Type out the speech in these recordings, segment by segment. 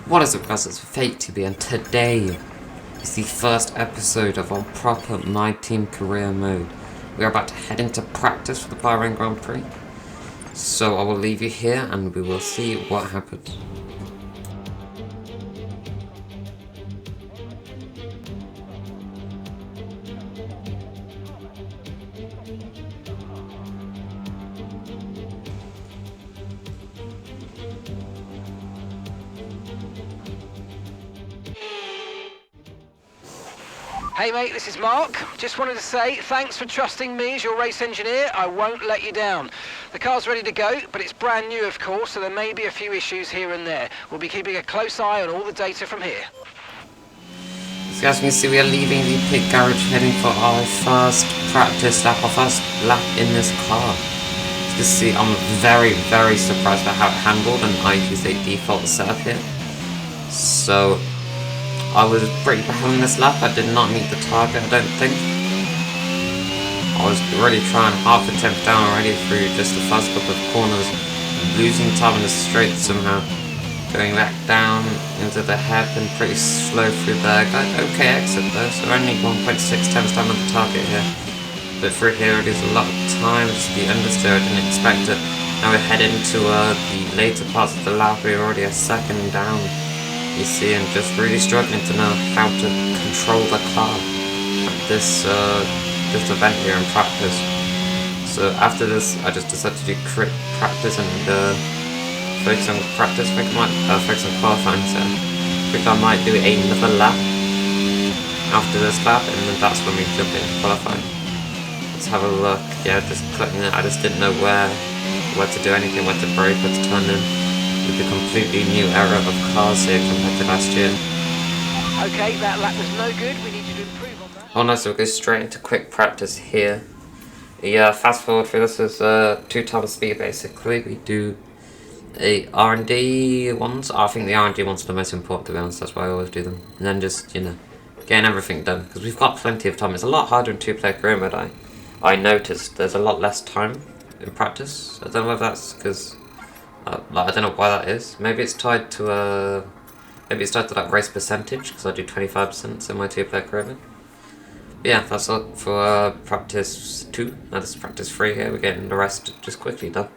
What is up, guys? It's Fate TV, and today is the first episode of our proper MyTeam career mode. We are about to head into practice for the Bahrain Grand Prix. So I will leave you here and we will see what happens. Hey mate, this is Mark. Just wanted to say thanks for trusting me as your race engineer. I won't let you down. The car's ready to go, but it's brand new of course, so there may be a few issues here and there. We'll be keeping a close eye on all the data from here. So as you can see, we are leaving the pit garage heading for our first practice lap, our first lap in this car. As you can see, I'm very surprised by how it handled, and I use a default setup here. So I was pretty bad on this lap. I did not meet the target, I don't think. I was really trying half a tenth down already through just the first couple of corners, losing time in the straight somehow. Going back down into the hairpin pretty slow through there. Got okay exit though, so only 1.6 tenths down on the target here. But through here it is a lot of time. Just the understeer, I didn't expect it. Now we head into the later parts of the lap. We're already a second down, you see, and just really struggling to know how to control the car at this event here in practice. So after this, I just decided to do crit practice and focus on practice. I think I might focus on qualifying. So I think I might do another lap after this lap, and then that's when we jump into qualifying. Let's have a look. Yeah, just clicking it. I just didn't know where to do anything, where to brake, where to turn in. With the completely new era of cars here compared to last year. Okay, that lap was no good. We need you to improve on that. Oh no, so we'll go straight into quick practice here. Yeah, fast forward through this is 2 times speed basically. We do a R&D ones. I think the R&D ones are the most important, to be honest. That's why I always do them. And then just, you know, getting everything done. Because we've got plenty of time. It's a lot harder in 2-player career mode. I noticed there's a lot less time in practice. I don't know if that's because I don't know why that is. Maybe it's tied to that race percentage, because I do 25% in my 2-player career mode. Yeah, that's all for practice 2. Now this is practice 3 here. We're getting the rest just quickly done.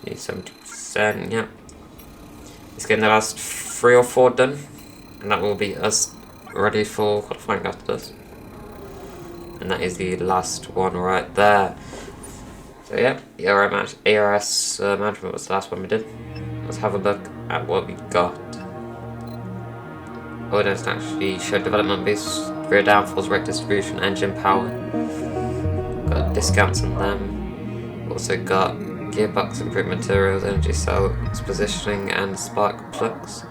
70%, yeah. It's getting the last 3 or 4 done, and that will be us ready for qualifying after this. And that is the last one right there. So yeah, the ARS management was the last one we did. Let's have a look at what we got. Oh, it doesn't actually show development base, rear downforce, rate distribution, engine power. Got discounts on them. Also got gearbox, improved materials, energy cell, positioning, and spark plugs.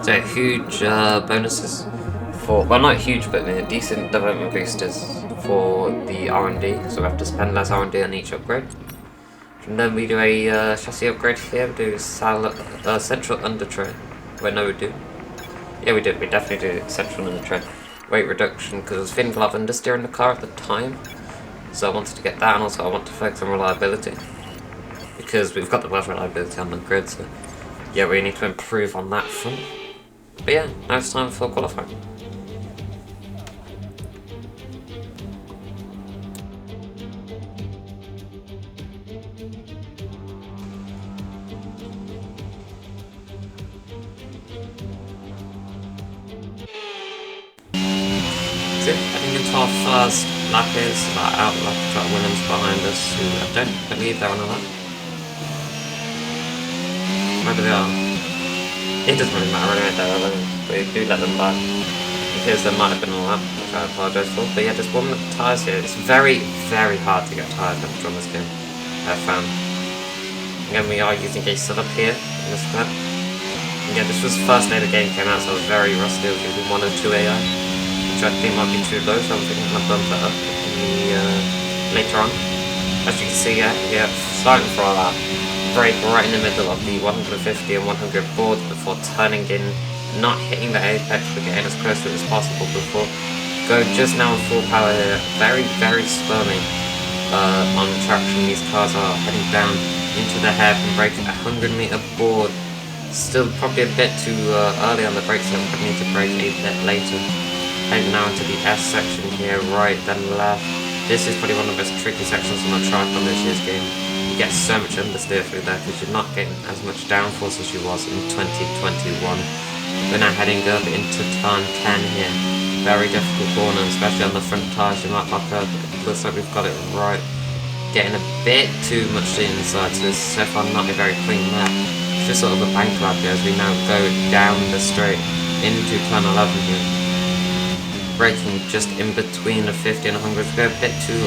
So huge bonuses for, well, not huge, but decent development boosters for the R&D, so we have to spend less R&D on each upgrade. And then we do a chassis upgrade here. We do central under tray. Wait, no, we do. Yeah, we do. We definitely do central under tray. Weight reduction, because I was feeling a lot of understeer in the car at the time, so I wanted to get that, and also I want to focus on reliability, because we've got the worst reliability on the grid. So yeah, we need to improve on that front. But yeah, now it's time for qualifying. Heading into our first lap is out lap truck Williams behind us, who I don't believe they're on a lap. Maybe they are. It doesn't really matter anyway, they're alone, but we do let them back. Because there might have been a lap, which I apologise for. But yeah, just warming up the tyres here. It's very hard to get tyres temperature on this game, I found. Again, we are using a setup here in this clip. And yeah, this was the first day the game came out, so I was very rusty. I was using 102 AI. Which I think might be too low, so I'm thinking I'm going to bump that up later on. As you can see, yeah, starting for our brake right in the middle of the 150 and 100 boards before turning in, not hitting the apex, but getting as close to it as possible before. Go just now in full power here, very slowly on traction. These cars are heading down into the hairpin brake, 100-meter board. Still probably a bit too early on the brakes, so we need to brake a bit later. Heading now into the S section here, right then left. This is probably one of the most tricky sections on the track on this year's game. You get so much understeer through there because you're not getting as much downforce as you was in 2021. We're now heading up into turn 10 here. Very difficult corner, especially on the front tyres. You might lock up. It looks like we've got it right. Getting a bit too much to the inside, so this is so far not a very clean lap. It's just sort of a bank lap here as we now go down the straight into turn 11 here. Braking just in between the 50 and 100. We go a bit too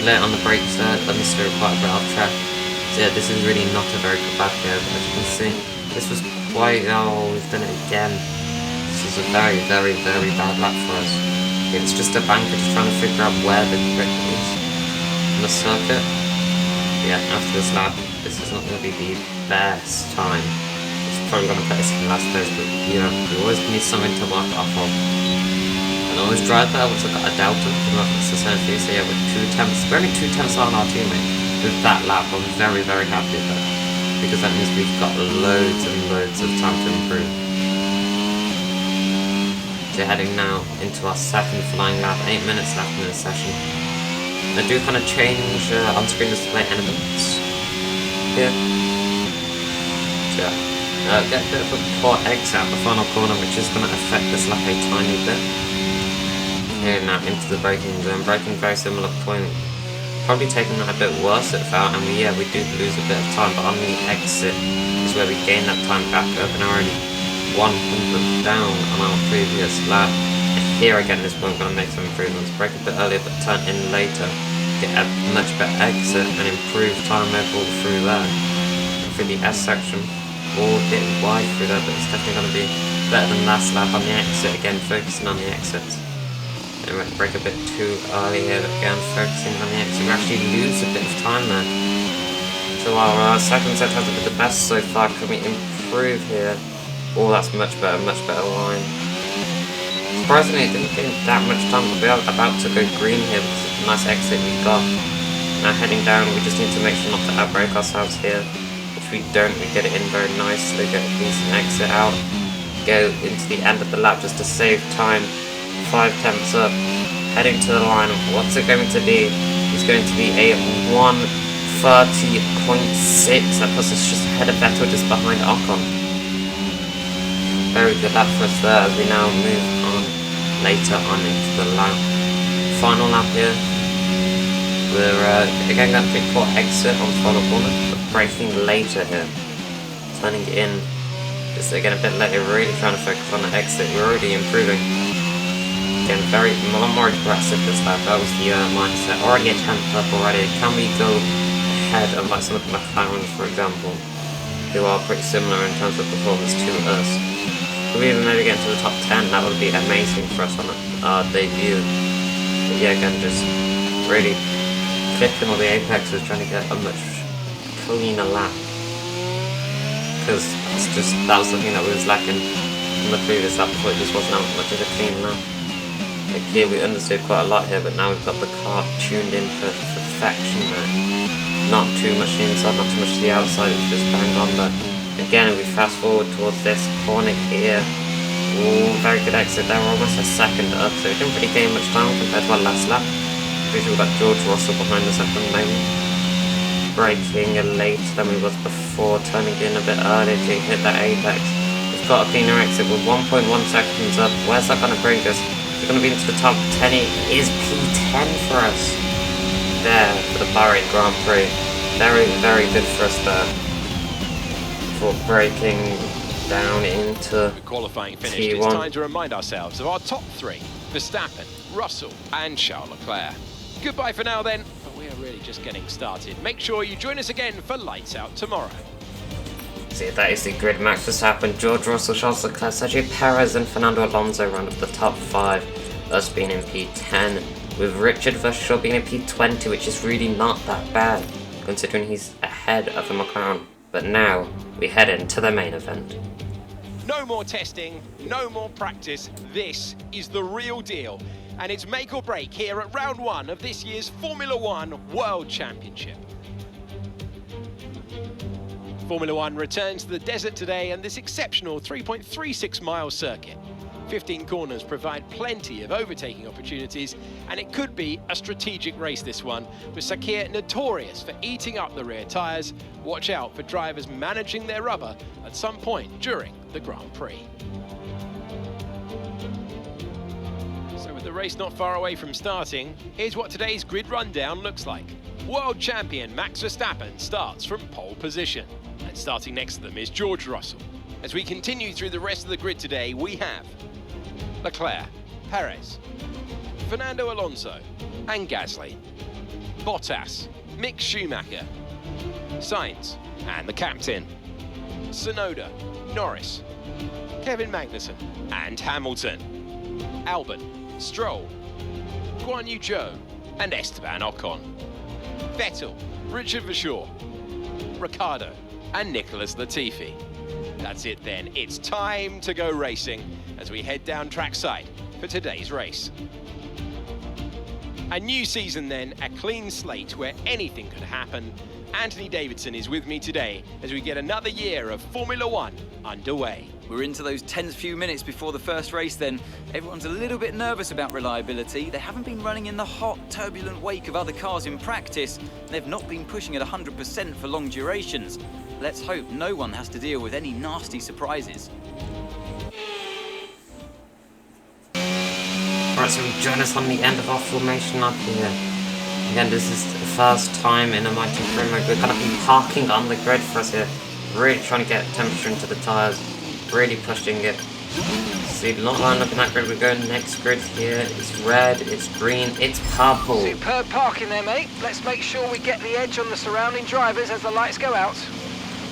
late on the brakes there. Let me steer quite a bit off track. So yeah, this is really not a very good lap here. As you can see, this was quite. Oh, we've done it again. This is a very, very, very bad lap for us. It's just a banker just trying to figure out where the grip is on the circuit. Yeah, after this lap, this is not going to be the best time. It's probably going to put us in last place, but you know, we always need something to work off of. And I always drive there, which I got a Delta, it's the same thing, so yeah, with 2 temps, we're only 2 temps on our teammate. With that lap, I'm very, very happy with that, because that means we've got loads and loads of time to improve. So heading now into our second flying lap, 8 minutes left in this session. I do kind of change on-screen display elements here. So get a bit of a poor exit out the final corner, which is going to affect this lap a tiny bit. Here now into the braking zone, braking very similar point. Probably taking that a bit worse at that, and we do lose a bit of time, but on the exit is where we gain that time back up, and already 100 down on our previous lap. And here again, this point, we're going to make some improvements. Brake a bit earlier, but turn in later. Get a much better exit and improve time overall through there. And through the S section, all a bit wide through there, but it's definitely going to be better than last lap on the exit. Again, focusing on the exits. And we're going to brake a bit too early here, again, focusing on the exit. We actually lose a bit of time there. So our second set hasn't been the best so far. Can we improve here? Oh, that's much better line. Surprisingly, it didn't get that much time, but we are about to go green here because it's a nice exit we got. Now heading down, we just need to make sure not to outbrake ourselves here. If we don't, we get it in very nicely, get a decent exit out. Go into the end of the lap just to save time. 5 temps up, heading to the line. What's it going to be? It's going to be a 1:30.6. That puts us just ahead of Vettel, just behind Ocon. Very good lap for us there as we now move on later on into the lap. Final lap here. We're again going to pick poor exit on final corner, but braking later here. Turning in. Just again a bit later, really trying to focus on the exit. We're already improving. Again, very more aggressive this lap. That was the mindset. Already a 10th up already. Can we go ahead of like some of the McLarens, for example, who are pretty similar in terms of performance to us? Could we even maybe get into the top 10? That would be amazing for us on our debut. But yeah, again, just really clipping all the apexes, trying to get a much cleaner lap. Because that was the thing that we was lacking in the previous lap before. It just wasn't out much of a clean lap. Like here we understood quite a lot here, but now we've got the car tuned in for perfection there. Not too much to the inside, not too much to the outside, it's just bang on there. Again, we fast forward towards this corner here. Ooh, very good exit there, we're almost a second up, so we didn't really gain much time compared to our last lap. Pretty sure we've got George Russell behind us at the moment. Braking later than we was before, turning in a bit earlier to hit that apex. We've got a cleaner exit with 1.1 seconds up. Where's that going to bring us? We're going to be into the top 10. It is P10 for us. There, for the Bahrain Grand Prix. Very, very good for us there. For braking down into qualifying finish. T1. It's time to remind ourselves of our top 3. Verstappen, Russell and Charles Leclerc. Goodbye for now then, but we are really just getting started. Make sure you join us again for Lights Out tomorrow. See, that is the grid. Max Verstappen, George Russell, Charles Leclerc, Sergio Perez and Fernando Alonso round up the top 5, us being in P10, with Richard Verschoor being in P20, which is really not that bad, considering he's ahead of the McLaren. But now, we head into the main event. No more testing, no more practice. This is the real deal. And it's make or break here at round 1 of this year's Formula 1 World Championship. Formula One returns to the desert today and this exceptional 3.36 mile circuit. 15 corners provide plenty of overtaking opportunities, and it could be a strategic race, this one, with Sakir notorious for eating up the rear tyres. Watch out for drivers managing their rubber at some point during the Grand Prix. So with the race not far away from starting, here's what today's grid rundown looks like. World champion Max Verstappen starts from pole position, and starting next to them is George Russell. As we continue through the rest of the grid today, we have Leclerc, Perez, Fernando Alonso and Gasly, Bottas, Mick Schumacher, Sainz and the captain, Tsunoda, Norris, Kevin Magnussen and Hamilton, Albon, Stroll, Guan Yu Zhou and Esteban Ocon, Vettel, Richard Verschoor, Ricciardo and Nicholas Latifi. That's it then, it's time to go racing as we head down trackside for today's race. A new season then, a clean slate where anything could happen. Anthony Davidson is with me today as we get another year of Formula One underway. We're into those tense few minutes before the first race then. Everyone's a little bit nervous about reliability. They haven't been running in the hot, turbulent wake of other cars in practice. They've not been pushing at 100% for long durations. Let's hope no one has to deal with any nasty surprises. Alright, so join us on the end of our formation up here. Again, this is the first time in a MyTeam career mode we're going to be parking on the grid for us here. Really trying to get temperature into the tyres. Really pushing it. See, not lined up in that grid. We're going next grid here. It's red, it's green, it's purple. Superb parking there, mate. Let's make sure we get the edge on the surrounding drivers as the lights go out.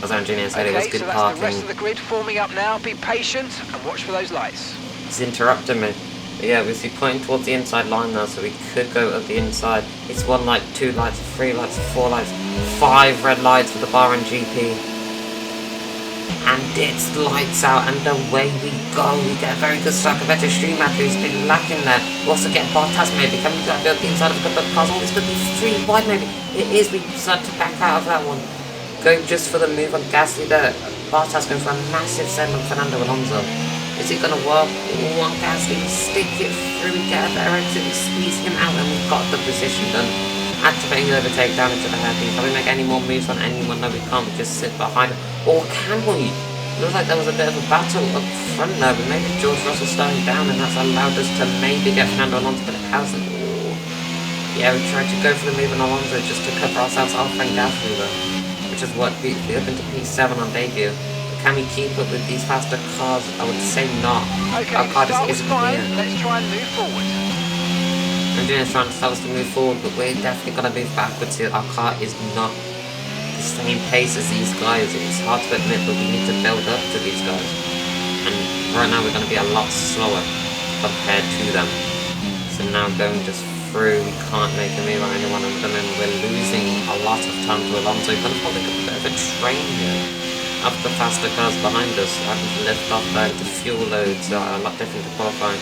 As our engineer said, it was good so that's parking. the rest of the grid forming up now. Be patient and watch for those lights. It's interrupting me. But yeah, we see pointing towards the inside line now, so we could go up the inside. It's 1 light, 2 lights, 3 lights, 4 lights, 5 red lights for the Bahrain GP. And it's lights out, and away we go. We get a very good start of Schumacher, who's been lacking there. We also get Bottas maybe coming to the inside of a couple of cars. Oh, this could be 3 wide maybe. It is. We decided to back out of that one. Go just for the move on Gasly there. Bottas going for a massive send on Fernando Alonso. Is it going to work? Oh, on Gasly, stick it through, we get a better exit, we squeeze him out, and we've got the position done. Activating the overtake down into the hairpin. Can we make any more moves on anyone? No, we can't. We just sit behind him. Or can we? Looks like there was a bit of a battle up front there, but maybe George Russell slowing down, and that's allowed us to maybe get Fernando Alonso, but it hasn't. Oh. Yeah, we tried to go for the move on Alonso just to cover ourselves off and Gasly though, which is what we up into P7 on debut. Can we keep up with these faster cars? I would say not. Okay, our car just start was isn't fine. here. Let's try and move forward. Engineer's trying to tell us to move forward, but we're definitely going to move backwards here. Our car is not the same pace as these guys. It's hard to admit, but we need to build up to these guys. And right now we're going to be a lot slower compared to them. So now going just through, we can't make a move on anyone of them, and we're losing a lot of time to Alonso. We're going to probably get a bit of a train here. Of the faster cars behind us, having to lift off the fuel loads are a lot different to qualifying.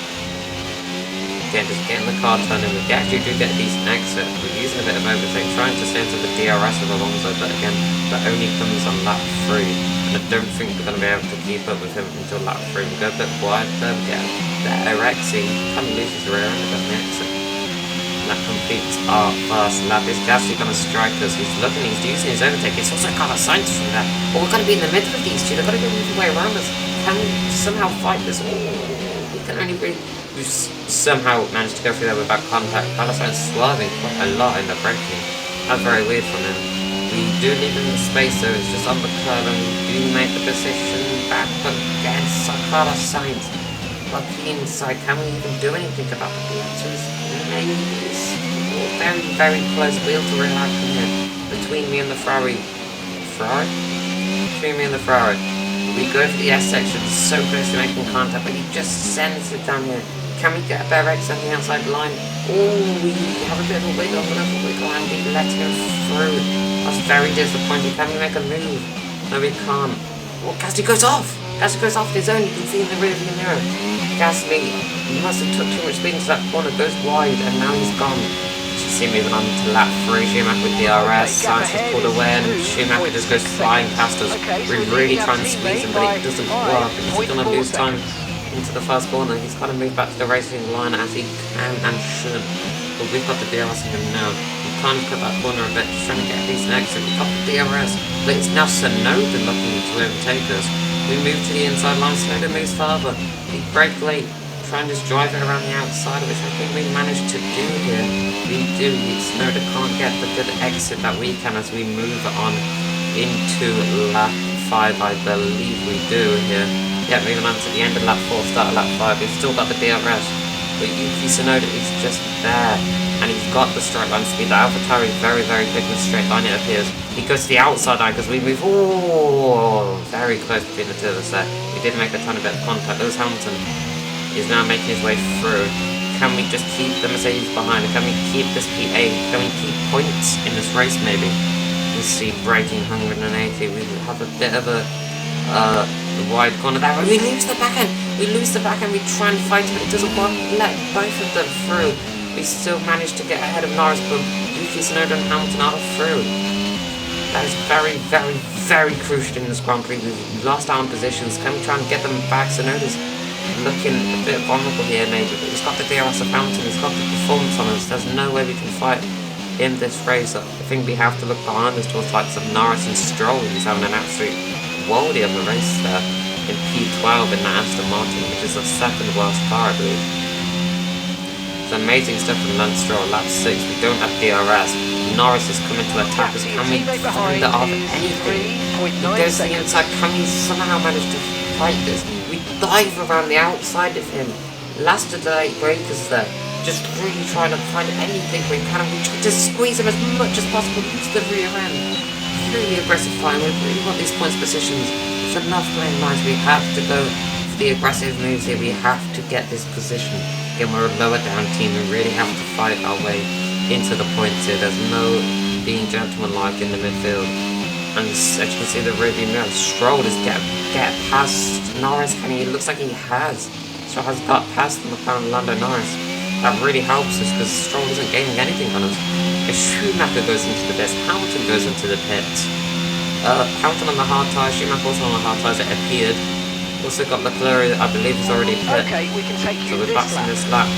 Again, just getting the car turning, we actually do get a decent exit. We're using a bit of overtake, trying to stay into the DRS of Alonso, but again, that only comes on lap 3. And I don't think we're going to be able to keep up with him until lap 3. We go a bit wide there, we get a better exit, he kind of loses the rear end on the exit. And that completes our first lap. Is Gasly going to strike us? He's looking, he's using his overtake. It's also Carlos Sainz from there. But we're going to be in the middle of these two. They're going to go the way around us. Can we somehow fight this? Oh, we can only really... We've somehow managed to go through there without contact. Carlos Sainz swerving quite a lot in the braking. That's very weird from him. We do leave him in space, though. It's just on the curve, and we do make the position back against Carlos Sainz. But the inside, can we even do anything about the answer is maybe. Very, very close wheel to rear action here between me and the Ferrari. Between me and the Ferrari. We go for the S section, so close to making contact, but he just sends it down here. Can we get a better exit on the outside line? Oh, we have a bit of a wiggle, and we let him through. That's very disappointing. Can we make a move? No, we can't. Oh, Gasly goes off! Gasly goes off his own, you can see in the rearview mirror. Gasly must have took too much speed into that corner, goes wide, and now he's gone. You see moving on to lap 3, Schumacher with DRS, SAINZ has pulled away and Schumacher just goes flying past us. We really try and squeeze him, but it doesn't work. He's going to lose time into the first corner. He's got to move back to the racing line as he can and should. But we've got the DRS on him now. We're trying to cut that corner a bit, just trying to get a decent exit. We've got the DRS, but it's now Tsunoda looking to overtake us. We move to the inside line, Tsunoda moves further. We brake late, try and just drive it around the outside, which I think we managed to do here. We do. Tsunoda can't get the good exit that we can as we move on into lap 5, I believe we do here. Yeah, moving on to the end of lap 4, start of lap 5. We've still got the DRS, but Yuki Tsunoda is just there, and he's got the straight line speed. The AlphaTauri is very, very quick in the straight line, it appears. He goes to the outside line because we move very close between the two of us there. We did make a tiny bit of contact. Lewis Hamilton is now making his way through. Can we just keep the Mercedes behind? Can we keep this P8? Can we keep points in this race maybe? We see braking 180. We have a bit of a wide corner there. We lose the back end. We lose the back end. We try and fight it. It doesn't work. We let both of them through. We still manage to get ahead of Norris, but Yuki Tsunoda and Hamilton are through. That is very, very, very crucial in this Grand Prix. We've lost our positions. Can we try and get them back? Tsunoda's looking a bit vulnerable here maybe, but he's got the DRS of Hamilton. He's got the performance on us. There's no way we can fight in this race. I think we have to look behind us towards likes of Norris and Stroll. He's having an absolute worldie of a race there in P12 in the Aston Martin, which is the second worst car, I believe. It's amazing stuff from Lance Stroll. Lap 6, we don't have DRS. Norris is coming to attack us. Can we find it off anything? He goes to the inside. Can we somehow manage to fight this? We dive around the outside of him. Last of the 8 breakers there. Just really trying to find anything we can. We try to squeeze him as much as possible into the rear end. Really aggressive flying. We really want these points positions. It's enough playing lines. We have to go for the aggressive moves here. We have to get this position. Again, we're a lower down team. We really have to fight our way into the points here. There's no being gentleman-like in the midfield. And as you can see, the rearview mirror, Stroll is get past Norris. And he looks like he has. Stroll has got past the McLaren Lando Norris. That really helps us because Stroll isn't gaining anything on us. If Schumacher goes into the pits, Hamilton goes into the pits. Hamilton on the hard tyres, Schumacher also on the hard tyres, it appeared. Also got Leclerc, I believe, is already pit. Okay, we can take you so we're back in this lap.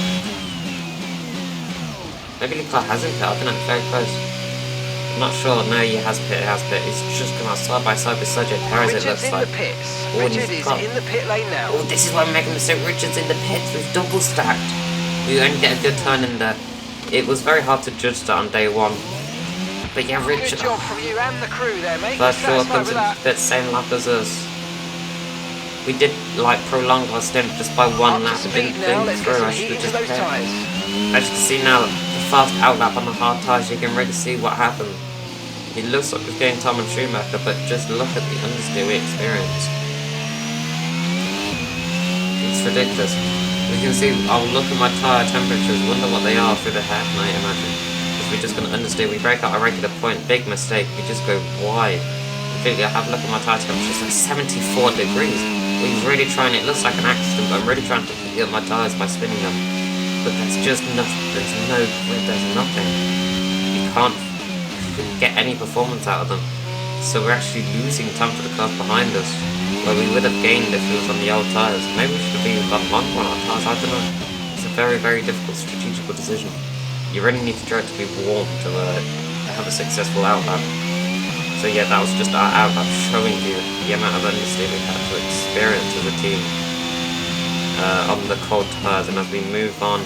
Maybe Leclerc hasn't pit, I think that's very close. I'm not sure, no, he has pit, He's just come out side by side with Sergio Perez, it looks like. Richard is in the pit lane now. Oh, this is why we're making a mistake. Richard's in the pits, we've double stacked. We only get a good turn in there. It was very hard to judge that on day 1. But yeah, Richard. Good job from you and the crew there, mate. First sure comes in the same lap as us. We did like prolong our stint just by 1 lap. We didn't think through. I should have just pit. As you can see now, the fast outlap on the hard tyres, you can really see what happened. It looks like we're getting Tom and Schumacher, but just look at the understeer we experienced. It's ridiculous. We can see, I'll look at my tyre temperatures, wonder what they are through the headlight, imagine. Because we're just going to understeer, we break out a regular point, big mistake, we just go wide. Completely, I have a look at my tyre temperatures, like 74 degrees. We're really trying, it looks like an accident, but I'm really trying to heal my tyres by spinning them. But there's just nothing, there's no grip, there's nothing. You can't get any performance out of them. So we're actually losing time for the cars behind us, where we would have gained if it was on the old tyres. Maybe we should have even got longer on our tyres, I don't know. It's a very, very difficult strategical decision. You really need to try to be warm to have a successful outlap. So yeah, that was just our outlap showing you the amount of understeer we had to experience as a team on the cold tyres. And as we move on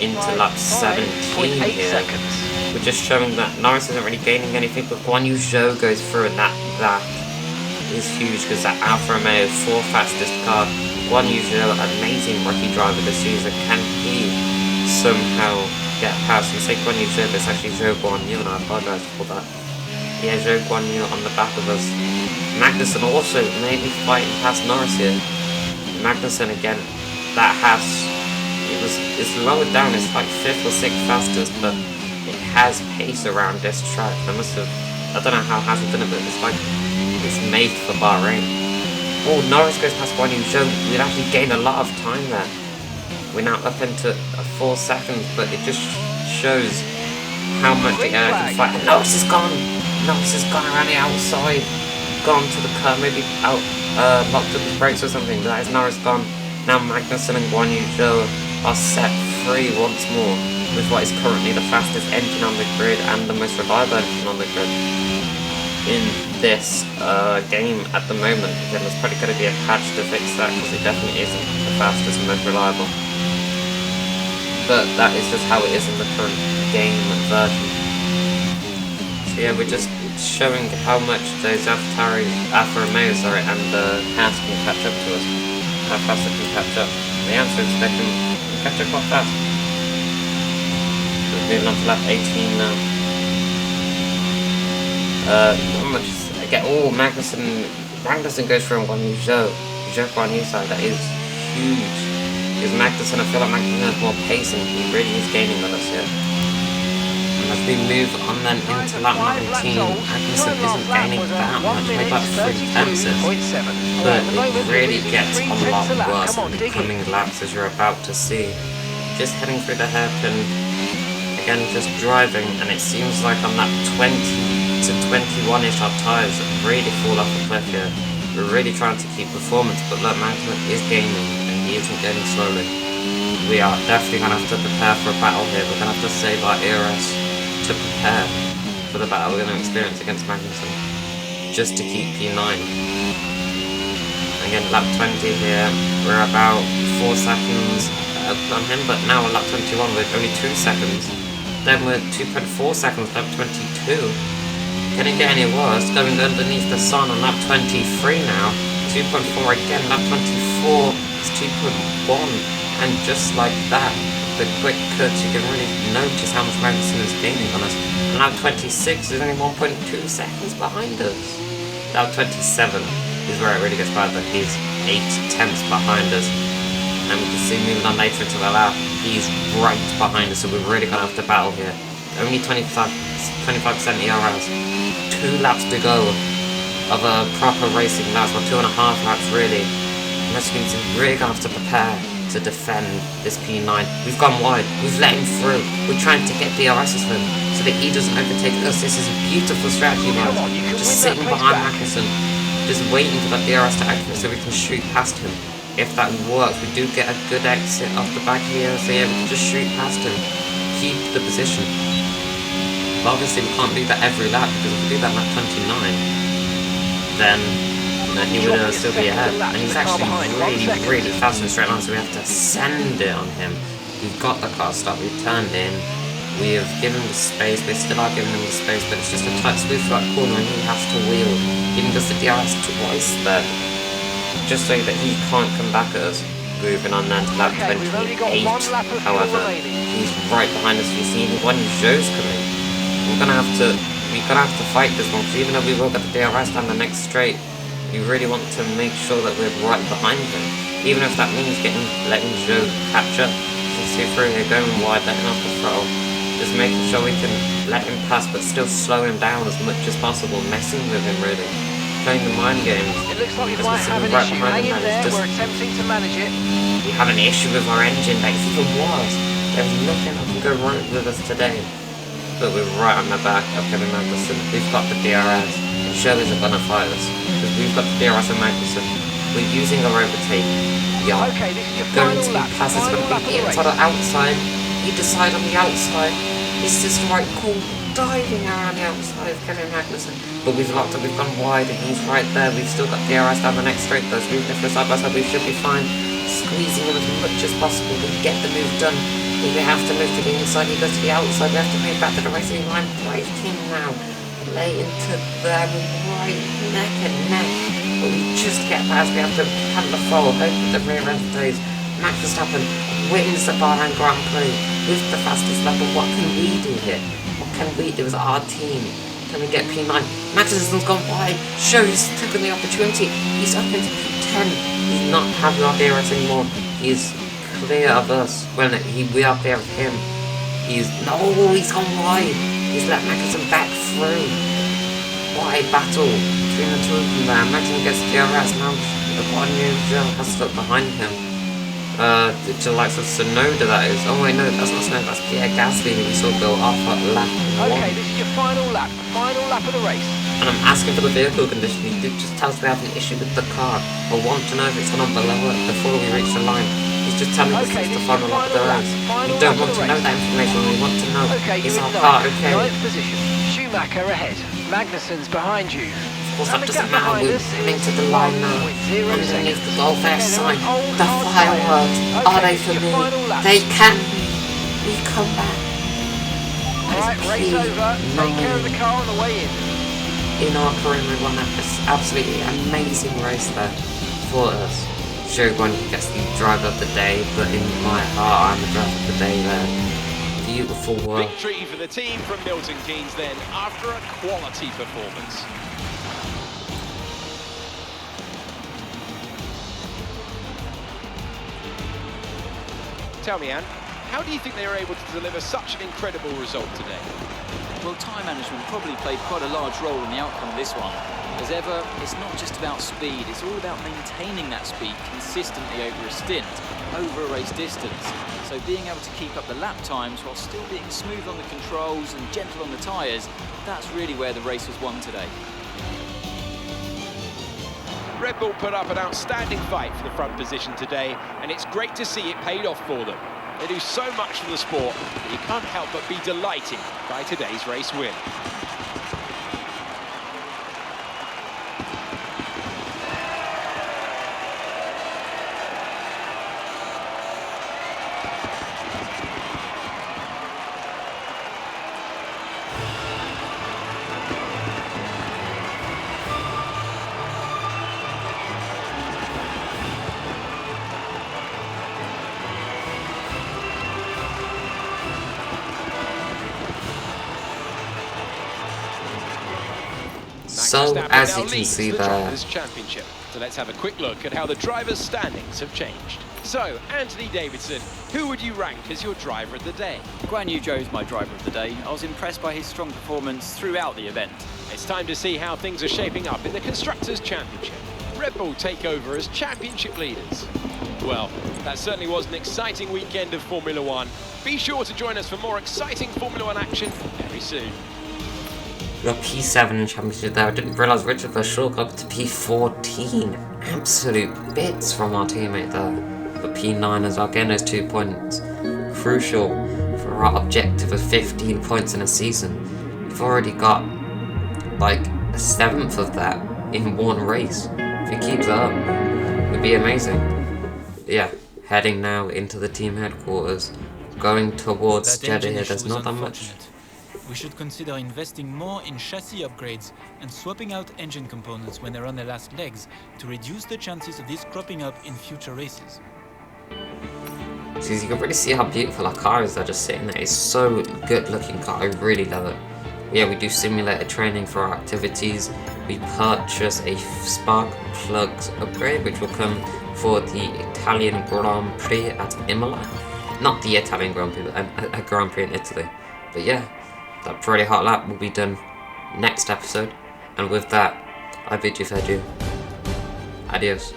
into lap 17 here, we're just showing that Norris isn't really gaining anything, but Guan Yu Zhou goes through, and that is huge because that Alfa Romeo 4 fastest car. Guan Yu Zhou, amazing rookie driver this season. Can he somehow get past? And say Guan Yu Zhou, but it's actually Zhou Guan Yu, and I apologise for that. Yeah, Zhou Guan Yu on the back of us. Magnussen also maybe fighting past Norris here. Magnussen again, that has, it's lowered down, it's like 5th or 6th fastest, but it has pace around this track. They must have, I don't know how it hasn't done it, but it's like it's made for Bahrain. Oh, Norris goes past Guan Yu Zhou. We'd actually gained a lot of time there. We're now up into 4 seconds, but it just shows how much the air can fight. Norris is gone! Norris has gone around the outside. Gone to the curb, maybe out, locked up his brakes or something. That is Norris gone. Now Magnussen and Guan Yu Zhou are set free once more with what is currently the fastest engine on the grid and the most reliable engine on the grid in this game at the moment. Again, there's probably going to be a patch to fix that because it definitely isn't the fastest and most reliable. But that is just how it is in the current game version. So yeah, we're just showing how much those Alfa Romeos and Haas can catch up to us. How fast they can catch up. The answer is they can catch up quite fast. We're moving on to lap 18 now. How much? Again, Magnussen goes through on Guan Yu Zhou. Guan Yu side, that is huge. Because Magnussen, I feel like Magnussen has more pace and he really is gaining on us here. As we move on then into lap 19, Magnussen isn't gaining that much, maybe like 3 tenths, but it really gets a lot worse in the coming laps, as you're about to see. Just heading through the hairpin, again just driving, and it seems like on that 20 to 21-ish our tyres really fall off the cliff here. We're really trying to keep performance, but look, Magnussen is gaining, and he isn't gaining slowly. We are definitely going to have to prepare for a battle here. We're going to have to save our ERS to prepare for the battle we're going to experience against Magnussen, just to keep P9. Again, lap 20 here, we're about 4 seconds on him, but now on lap 21 we're only 2 seconds. Then we're 2.4 seconds, lap 22. Can it get any worse? Going underneath the sun on lap 23 now, 2.4 again, lap 24 is 2.1, and just like that, the quick cuts, you can really notice how much Magnussen is gaining on us. And now 26 is only 1.2 seconds behind us. Now 27 is where it really gets bad, but he's 8 tenths behind us. And we can see moving on later into the lap, he's right behind us, so we're really going to have to battle here. Only 25% ERS. 2 laps to go of a proper racing laps, well 2.5 laps really. And that's means we're really going to have to prepare to defend this P9. We've gone wide, we've let him through, we're trying to get DRSs for him so that he doesn't overtake us. This is a beautiful strategy, guys. Just sitting behind Magnussen, just waiting for that DRS to activate so we can shoot past him. If that works, we do get a good exit off the back here, so yeah, we can just shoot past him, keep the position. But obviously we can't do that every lap, because if we do that lap 29, then he would still be ahead, and he's actually really fast in the straight line, so we have to send it on him. We've got the car stop, we've turned in, we have given him the space, we still are giving him the space, but it's just a tight squeeze for that corner and he has to wheel, giving us the DRS twice there, just so that he can't come back at us. Moving on then to lap 28, however, he's right behind us, we see Guan Yu Zhou's coming. We're gonna have to fight this one, because even though we will get the DRS down the next straight, we really want to make sure that we're right behind him, even if that means letting Zhou catch up. You can see through here going wide, letting off the throttle, just making sure we can let him pass but still slow him down as much as possible, messing with him really, playing the mind games. It looks like we might have an issue. Hang in there, we're attempting to manage it. We have an issue with our engine, that's even worse. There's nothing that can go right with us today. But we're right on the back of Kevin Magnussen. We've got the DRS. Zhou isn't going to fight us, because we've got the DRS and Magnussen. We're using our overtake. Yeah, okay, this is your going final to lap. be past, it's going to be inside or outside. You decide on the outside. Is this the right call? Diving around the outside of Kevin Magnussen. But we've locked up, we've gone wide, and he's right there. We've still got DRS down the next straight though, so even if we're side by side, we should be fine. Squeezing him as much as possible to get the move done. We have to move to the inside, he goes to the outside, we have to move back to the racing line. Braking now. Lay into them right neck and neck, but we just get past. We have to hand the throttle, hope that the rear end stays. Max Verstappen wins the Bahrain Grand Prix with the fastest lap. What can we do here? What can we do as our team? Can we get P9? Magnussen's gone wide. Zhou has taken the opportunity. He's up into P10. He's not having our DRS anymore. He's clear of us. When we are clear of him. He's gone wide. He's let Magnussen back through. What a battle between the two of them there. Magnussen gets DRS, now Guan Yu Zhou has stuck behind him. to the likes of Sonoda, that is. Oh wait, no, that's not Sonoda, that's Pierre Gasly who we saw go off at lap 1. Okay, this is your final lap of the race. And I'm asking for the vehicle condition. He did just tell us we have an issue with the car. I want to know if it's gone on below it before we reach the line. He's just telling us it's the final lap of the race. We don't want to know that information. We want to know, is our car okay? 9th position. Schumacher ahead. Magnussen's behind you. Of course, that doesn't matter. We're coming to the line now. Underneath the welfare sign. The fireworks. Are they for me? They can be. We come back. Alright, race over. Take care of the car on the way in. Our career, we won an absolutely amazing race there for us. Sure, when he gets the driver of the day, but in my heart, I'm the driver of the day there. Beautiful work. Victory for the team from Milton Keynes then, after a quality performance. Tell me, Anne, how do you think they were able to deliver such an incredible result today? Well, time management probably played quite a large role in the outcome of this one. As ever, it's not just about speed, it's all about maintaining that speed consistently over a stint, over a race distance. So being able to keep up the lap times while still being smooth on the controls and gentle on the tyres, that's really where the race was won today. Red Bull put up an outstanding fight for the front position today, and it's great to see it paid off for them. They do so much for the sport that you can't help but be delighted by today's race win. So, as you can see there, championship. So let's have a quick look at how the drivers' standings have changed. So, Anthony Davidson, who would you rank as your driver of the day? Guan Yu Zhou's my driver of the day. I was impressed by his strong performance throughout the event. It's time to see how things are shaping up in the Constructors' Championship. Red Bull take over as championship leaders. Well, that certainly was an exciting weekend of Formula One. Be sure to join us for more exciting Formula One action very soon. Got P7 championship there. I didn't realise Richard Verschoor got to P14. Absolute bits from our teammate there. But P9 as well, getting those 2 points. Crucial for our objective of 15 points in a season. We've already got like a 7th of that in one race. If he keeps that up, it would be amazing. Yeah, heading now into the team headquarters. Going towards Jeddah here, there's not that much. We should consider investing more in chassis upgrades and swapping out engine components when they're on their last legs to reduce the chances of this cropping up in future races. So you can really see how beautiful our car is there, just sitting there. It's so good looking car, I really love it. Yeah, we do simulator training for our activities. We purchase a spark plugs upgrade which will come for the Italian Grand Prix at Imola. Not the Italian Grand Prix, but a Grand Prix in Italy. But yeah, that pretty hot lap will be done next episode. And with that, I bid you adieu. Adios.